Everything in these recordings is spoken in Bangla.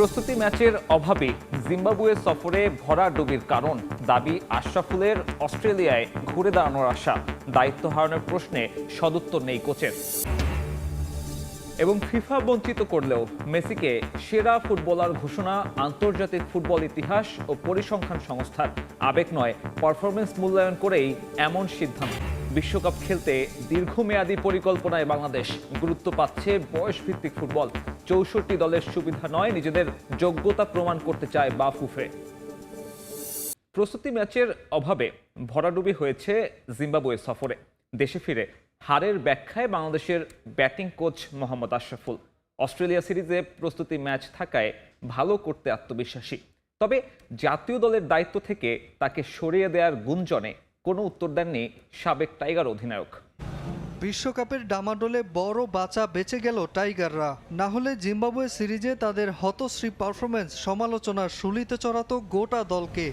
প্রস্তুতি ম্যাচের অভাবে জিম্বাবুয়ে সফরে ভরাডুবির কারণ দাবি আশরাফুলের অস্ট্রেলিয়ায় ঘুরে দাঁড়ানোর আশা, দায়িত্ব হারানোর প্রশ্নে সদুত্তর নেই কোচের। এবং ফিফা বঞ্চিত করলেও মেসিকে সেরা ফুটবলার ঘোষণা আন্তর্জাতিক ফুটবল ইতিহাস ও পরিসংখ্যান সংস্থার। আবেগ নয়, পারফরমেন্স মূল্যায়ন করেই এমন সিদ্ধান্ত। বিশ্বকাপ খেলতে দীর্ঘমেয়াদী পরিকল্পনায় বাংলাদেশ, গুরুত্ব পাচ্ছে বয়সভিত্তিক ফুটবল। ৬৪ দলের সুবিধা নয়, নিজেদের যোগ্যতা প্রমাণ করতে চায় বাফুফে। প্রস্তুতি ম্যাচের অভাবে ভরাডুবি হয়েছে জিম্বাবুয়ে সফরে। দেশে ফিরে হারের ব্যাখ্যায় বাংলাদেশের batting coach Mohammad Ashraful. Australia সিরিজে প্রস্তুতি ম্যাচ থাকায় ভালো করতে আত্মবিশ্বাসী, তবে জাতীয় দলের দায়িত্ব থেকে তাকে সরিয়ে দেওয়ার গুঞ্জনে কোনো উত্তর দেননি সাবেক টাইগার অধিনায়ক। বিশ্বকাপের ডামাডোলে বড় বাঁচা বেঁচে গেল টাইগাররা, না হলে জিম্বাবুয়ে সিরিজে তাদের হতশ্রী পারফরমেন্স সমালোচনার শুলিতে চড়াতো গোটা দলকে।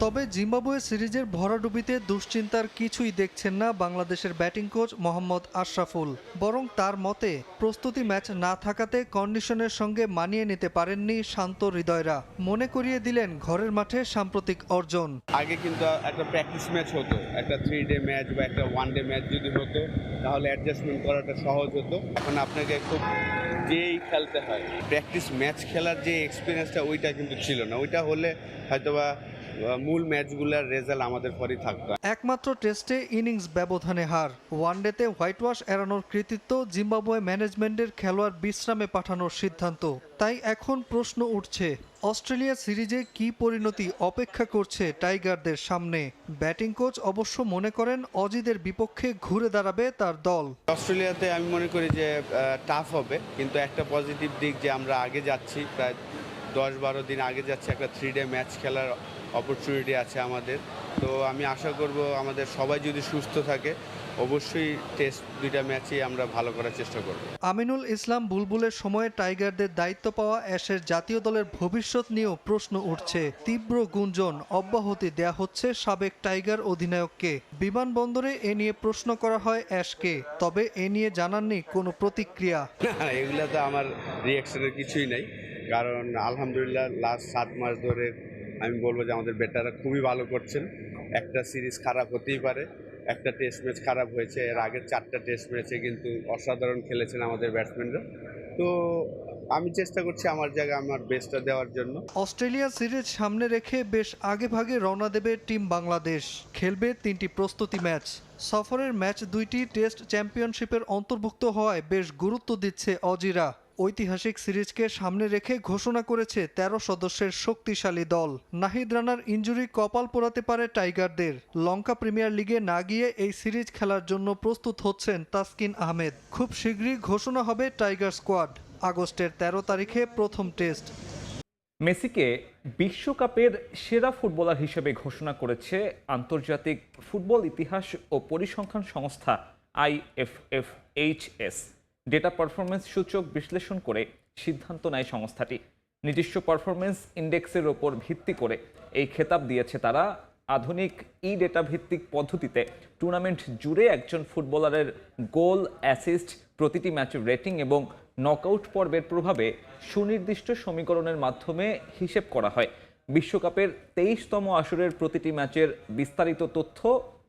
তবে জিম্বাবুয়ে সিরিজের ভরাডুবিতে দুশ্চিন্তার কিছুই দেখছেন না বাংলাদেশের ব্যাটিং কোচ মোহাম্মদ আশরাফুল। বরং তার মতে প্রস্তুতি ম্যাচ না থাকাতে কন্ডিশনের সঙ্গে মানিয়ে নিতে পারেননি শান্ত হৃদয়রা। মনে করিয়ে দিলেন ঘরের মাঠে সাম্প্রতিক অর্জন। আগে কিন্তু একটা প্র্যাকটিস ম্যাচ হতো, একটা 3 ডে ম্যাচ বা একটা 1 ডে ম্যাচ যদি হতো তাহলে অ্যাডজাস্টমেন্ট করাটা সহজ হতো। এখন আপনাকে খুব যেই খেলতে হয়, প্র্যাকটিস ম্যাচ খেলার যে এক্সপিরিয়েন্সটা ওইটা কিন্তু ছিল না। ওইটা হলে হয়তোবা মূল ম্যাচগুলোর রেজাল্ট আমাদের পরেই থাকতো। একমাত্র টেস্টে ইনিংস ব্যবধানে হার, ওয়ানডেতে হোয়াইট ওয়াশ এড়ানোর কৃতিত্ব জিম্বাবুয়ে ম্যানেজমেন্টের খেলোয়াড় বিশ্রামে পাঠানোর সিদ্ধান্ত। তাই এখন প্রশ্ন উঠছে, অস্ট্রেলিয়া সিরিজে কি পরিণতি অপেক্ষা করছে টাইগারদের সামনে। ব্যাটিং কোচ অবশ্য মনে করেন অজিদের বিপক্ষে ঘুরে দাঁড়াবে তার দল। অস্ট্রেলিয়াতে আমি মনে করি যে টাফ হবে, কিন্তু একটা পজিটিভ দিক যে আমরা আগে যাচ্ছি, প্রায় 10-12 দিন আগে যাচ্ছি, একটা 3 ডে ম্যাচ খেলার অপরচুনিটি আছে আমাদের। তো আমি আশা করব আমাদের সবাই যদি সুস্থ থাকে অবশ্যই টেস্ট 2টা ম্যাচই আমরা ভালো করার চেষ্টা করব। আমিনুল ইসলাম বুলবুলের সময়ে টাইগারদের দায়িত্ব পাওয়া অ্যাশের জাতীয় দলের ভবিষ্যৎ নিয়েও প্রশ্ন উঠছে। তীব্র গুঞ্জন, অব্যাহতি দেয়া হচ্ছে সাবেক টাইগার অধিনায়ককে। বিমানবন্দরে এ নিয়ে প্রশ্ন করা হয় অ্যাশকে, তবে এ নিয়ে জানাননি কোনো প্রতিক্রিয়া। এগুলো তো আমার রিয়াকশনের কিছুই নাই, কারণ আলহামদুলিল্লাহ লাস্ট 7 মাস ধরে আমি বলবো যে আমাদের ব্যাটাররা খুবই ভালো করছেন। একটা সিরিজ খারাপ হতেই পারে, একটা টেস্ট ম্যাচ খারাপ হয়েছে, এর আগের 4টা টেস্ট ম্যাচে কিন্তু অসাধারণ খেলেছেন আমাদের ব্যাটসম্যানরা। তো আমি চেষ্টা করছি আমার জায়গায় আমার বেস্টটা দেওয়ার জন্য। অস্ট্রেলিয়া সিরিজ সামনে রেখে বেশ আগে ভাগে রওনা দেবে টিম বাংলাদেশ। খেলবে 3টি প্রস্তুতি ম্যাচ। সফরের ম্যাচ 2টি টেস্ট চ্যাম্পিয়নশিপের অন্তর্ভুক্ত হওয়ায় বেশ গুরুত্ব দিচ্ছে অজিরা। ঐতিহাসিক সিরিজকে সামনে রেখে ঘোষণা করেছে 13 সদস্যের শক্তিশালী দল। নাহিদ রানার ইনজুরি কপাল পোড়াতে পারে টাইগারদের। লঙ্কা প্রিমিয়ার লিগে না গিয়ে এই সিরিজ খেলার জন্য প্রস্তুত হচ্ছেন তাসকিন আহমেদ। খুব শীঘ্রই ঘোষণা হবে টাইগার স্কোয়াড। আগস্টের 13 তারিখে প্রথম টেস্ট। মেসিকে বিশ্বকাপের সেরা ফুটবলার হিসেবে ঘোষণা করেছে আন্তর্জাতিক ফুটবল ইতিহাস ও পরিসংখ্যান সংস্থা IFFHS। ডেটা পারফরমেন্স সূচক বিশ্লেষণ করে সিদ্ধান্ত নেয় সংস্থাটি। নিজস্ব পারফরমেন্স ইন্ডেক্সের ওপর ভিত্তি করে এই খেতাব দিয়েছে তারা। আধুনিক ডেটা ভিত্তিক পদ্ধতিতে টুর্নামেন্ট জুড়ে একজন ফুটবলারের গোল, অ্যাসিস্ট, প্রতিটি ম্যাচের রেটিং এবং নকআউট পর্বের প্রভাবে সুনির্দিষ্ট সমীকরণের মাধ্যমে হিসেব করা হয়। বিশ্বকাপের 23তম আসরের প্রতিটি ম্যাচের বিস্তারিত তথ্য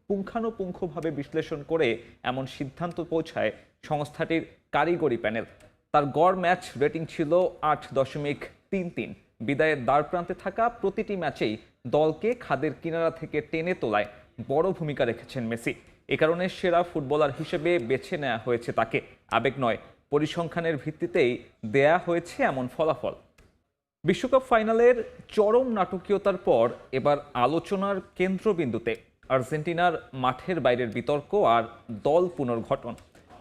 পুঙ্খানুপুঙ্খভাবে বিশ্লেষণ করে এমন সিদ্ধান্ত পৌঁছায় সংস্থাটির কারিগরি প্যানেল। তার গড় ম্যাচ রেটিং ছিল 8.33। বিদায়ের দ্বার প্রান্তে থাকা প্রতিটি ম্যাচেই দলকে খাদের কিনারা থেকে টেনে তোলায় বড় ভূমিকা রেখেছেন মেসি। এ কারণে সেরা ফুটবলার হিসেবে বেছে নেওয়া হয়েছে তাকে। আবেগ নয়, পরিসংখ্যানের ভিত্তিতেই দেয়া হয়েছে এমন ফলাফল। বিশ্বকাপ ফাইনালের চরম নাটকীয়তার পর এবার আলোচনার কেন্দ্রবিন্দুতে আর্জেন্টিনার মাঠের বাইরের বিতর্ক আর দল পুনর্গঠন।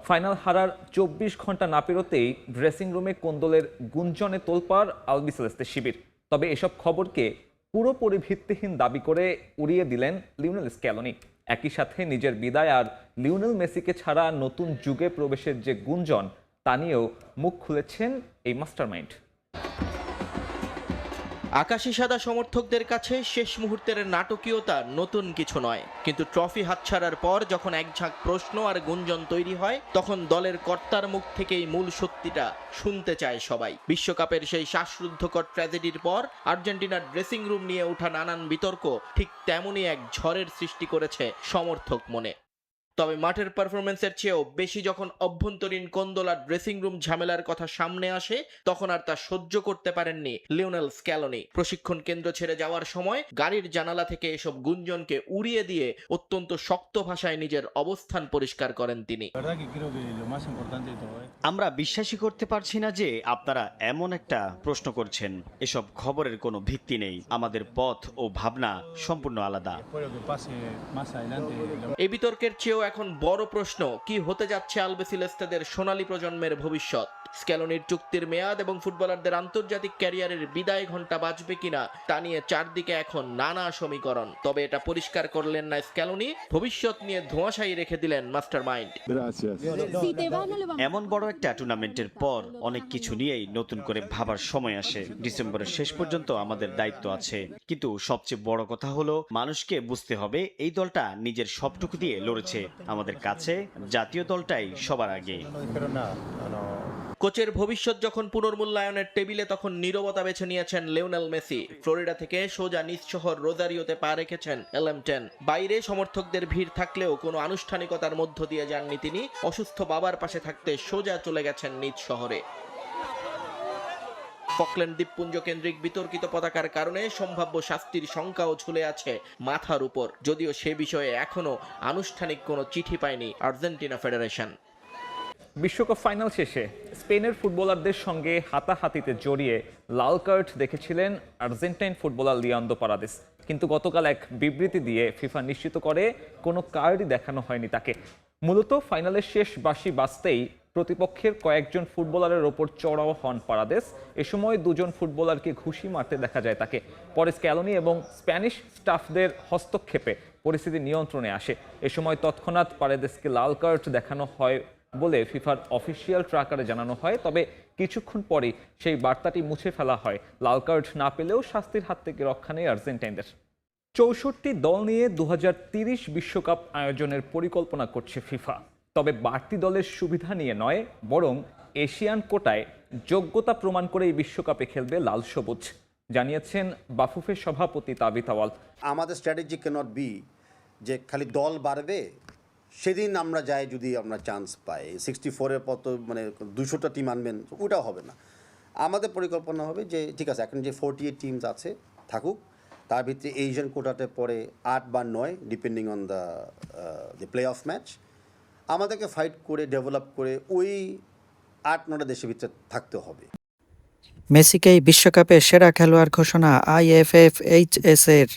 ফাইনাল হারার 24 ঘন্টা না পেরোতেই ড্রেসিং রুমে কোন্দলের গুঞ্জনে তোলপাড় আলবিসেলেস্তে শিবির। তবে এসব খবরকে পুরোপুরি ভিত্তিহীন দাবি করে উড়িয়ে দিলেন লিওনেল স্ক্যালোনি। একই সাথে নিজের বিদায় আর লিওনেল মেসিকে ছাড়া নতুন যুগে প্রবেশের যে গুঞ্জন, তা নিয়েও মুখ খুলেছেন এই মাস্টারমাইন্ড। আকাশি সাদা সমর্থকদের কাছে শেষ মুহূর্তের নাটকীয়তা নতুন কিছু নয়, কিন্তু ট্রফি হাতছাড়ার পর যখন এক ঝাঁক প্রশ্ন আর গুঞ্জন তৈরি হয়, তখন দলের কর্তার মুখ থেকেই মূল সত্যিটা শুনতে চায় সবাই। বিশ্বকাপের সেই শ্বাসরুদ্ধকর ট্র্যাজেডির পর আর্জেন্টিনার ড্রেসিং রুম নিয়ে ওঠা নানান বিতর্ক ঠিক তেমনই এক ঝড়ের সৃষ্টি করেছে সমর্থক মনে। তবে মাঠের পারফরমেন্সের চেয়েও বেশি যখন অভ্যন্তরীণ কোন্দল আর ড্রেসিং রুম ঝামেলার কথা সামনে আসে, তখন আর তা সহ্য করতে পারেননি লিওনেল স্ক্যালোনি। প্রশিক্ষণ কেন্দ্র ছেড়ে যাওয়ার সময় গাড়ির জানালা থেকে এসব গুঞ্জনকে উড়িয়ে দিয়ে অত্যন্ত শক্ত ভাষায় নিজের অবস্থান পরিষ্কার করেন তিনি। আমরা বিশ্বাসই করতে পারছি না যে আপনারা এমন একটা প্রশ্ন করছেন। এসব খবরের কোনো ভিত্তি নেই। আমাদের পথ ও ভাবনা সম্পূর্ণ আলাদা। এই বিতর্কের চেয়েও এখন বড় প্রশ্ন, কি হতে যাচ্ছে আলবিসেলেস্তেদের সোনালী প্রজন্মের ভবিষ্যৎ। স্ক্যালোনির চুক্তির মেয়াদ এবং ফুটবলারদের আন্তর্জাতিক ক্যারিয়ারের বিদায় ঘণ্টা বাজবে কিনা তা নিয়ে চারদিকে এখন নানা সমীকরণ। তবে এটা পরিষ্কার করলেন না স্ক্যালোনি, ভবিষ্যৎ নিয়ে ধোঁয়াশাই রেখে দিলেন মাস্টারমাইন্ড। এমন বড় একটা টুর্নামেন্টের পর অনেক কিছু নিয়েই নতুন করে ভাবার সময় আসে। ডিসেম্বরের শেষ পর্যন্ত আমাদের দায়িত্ব আছে, কিন্তু সবচেয়ে বড় কথা হলো মানুষকে বুঝতে হবে এই দলটা নিজের সবটুকু দিয়ে লড়েছে। আমাদের কাছে জাতীয় দলটাই সবার আগে। কোচের ভবিষ্যৎ যখন পুনর্মূল্যায়নের টেবিলে, তখন নীরবতা বেছে নিয়েছেন লিওনেল মেসি। ফ্লোরিডা থেকে সোজা নিজ শহর রোজারিওতে পা রেখেছেন LM10। বাইরে সমর্থকদের ভিড় থাকলেও কোনো আনুষ্ঠানিকতার মধ্য দিয়ে যাননি তিনি। অসুস্থ বাবার পাশে থাকতে সোজা চলে গেছেন নিজ শহরে। ফকল্যান্ড দ্বীপপুঞ্জ কেন্দ্রিক বিতর্কিত পতাকার কারণে সম্ভাব্য শাস্তির শঙ্কাও ঝুলে আছে মাথার উপর, যদিও সে বিষয়ে এখনো আনুষ্ঠানিক কোনো চিঠি পায়নি আর্জেন্টিনা ফেডারেশন। বিশ্বকাপ ফাইনাল শেষে স্পেনের ফুটবলারদের সঙ্গে হাতাহাতিতে জড়িয়ে লাল কার্ড দেখেছিলেন আর্জেন্টাইন ফুটবলার লিয়ান্দ্রো পারাদেস, কিন্তু গতকাল এক বিবৃতি দিয়ে ফিফা নিশ্চিত করে কোনো কার্ডই দেখানো হয়নি তাকে। মূলত ফাইনালের শেষ বাঁশি বাজতেই প্রতিপক্ষের কয়েকজন ফুটবলারের ওপর চড়াও হন পারাদেস। এ সময় দুজন ফুটবলারকে ঘুষি মারতে দেখা যায় তাকে। পরে স্ক্যালোনি এবং স্প্যানিশ স্টাফদের হস্তক্ষেপে পরিস্থিতি নিয়ন্ত্রণে আসে। এ সময় তৎক্ষণাৎ পারাদেসকে লাল কার্ড দেখানো হয় বলে ফিফার অফিসিয়াল ট্র্যাকারে জানানো হয়। তবে কিছুক্ষণ পরেই সেই বার্তাটি মুছে ফেলা হয়। লাল কার্ড না পেলেও শাস্তির হাত থেকে রক্ষা নেই আর্জেন্টাইনদের। 64 দল নিয়ে 2030 বিশ্বকাপ আয়োজনের পরিকল্পনা করছে ফিফা। তবে বাড়তি দলের সুবিধা নিয়ে নয়, বরং এশিয়ান কোটায় যোগ্যতা প্রমাণ করে এই বিশ্বকাপে খেলবে লাল সবুজ, জানিয়েছেন বাফুফের সভাপতি তাবিথ আওয়াল। আমাদের স্ট্র্যাটেজি ক্যানট বি যে খালি দল বাড়বে সেদিন আমরা যাই যদি আমরা চান্স পাই 64-এর পর তো মানে 200টা টিম আনবেন, ওটাও হবে না। আমাদের পরিকল্পনা হবে যে ঠিক আছে, এখন যে 48 টিমস আছে থাকুক, তার ভিতরে এশিয়ান কোটাতে পরে 8 বা 9 depending on the play of match আমাদেরকে ফাইট করে ডেভেলপ করে ওই 8-9টা দেশের ভিতরে থাকতে হবে। মেসিকেই বিশ্বকাপে সেরা খেলোয়াড় ঘোষণা IFFHS এর।